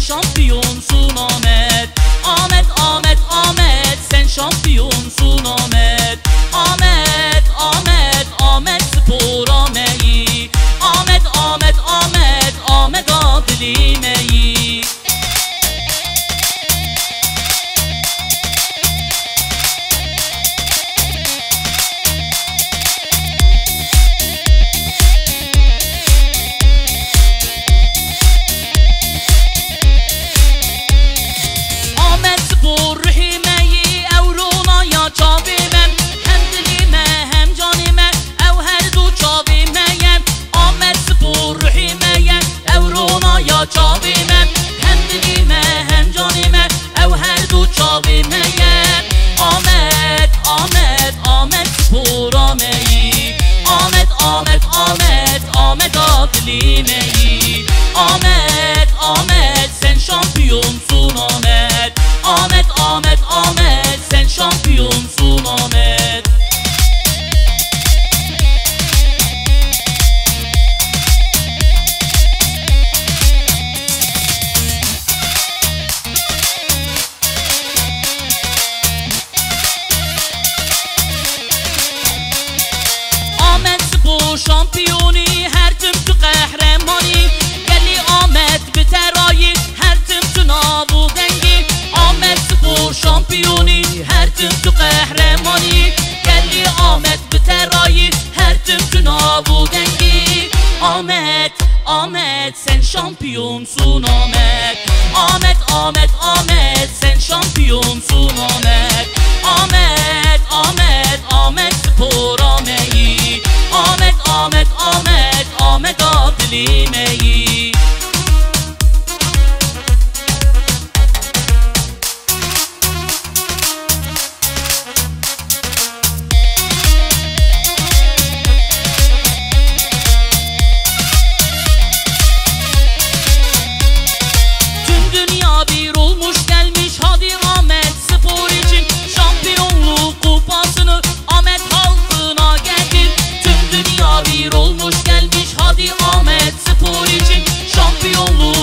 şampiyonsun Ahmet. Ahmet, Ahmet, Ahmet, sen şampiyonsun Ahmet. Ahmet, Ahmet, Ahmet spor Ahmet'i. Ahmet, Ahmet, Ahmet, Ahmet adlimeyi. Çavime hem dilime hem canime ev her du çavimeye. Ahmet, Ahmet, Ahmet spor Ahmet'i. Ahmet, Ahmet, Ahmet, Ahmet adlimeyi. Ahmet, Ahmet, sen şampiyonsun Ahmet. Ahmet, Ahmet, Ahmet, sen şampiyonsun Ahmet. Şampiyoni her tüm tu kahramani. Gelli Ahmet biterayi her tüm tu nabu dengi. Ahmet spor şampiyoni her tüm tu kahramani. Gelli Ahmet biterayi her tüm tu nabu dengi. Ahmet, Ahmet, sen şampiyonsun Ahmet. Ahmet, Ahmet, Ahmet, sen şampiyonsun Ahmet. Ahmet, Ahmet, Ahmet spor Ahmet'i. Ahmet, Ahmet, Ahmet, Ahmet adlimeyi. Tüm dünya bir olmuş gelmiş, hadi Ahmet spor için şampiyonluk kupasını Ahmet halkına getir. Tüm dünya bir olmuş gelmiş, hadi Ahmet spor için şampiyonluk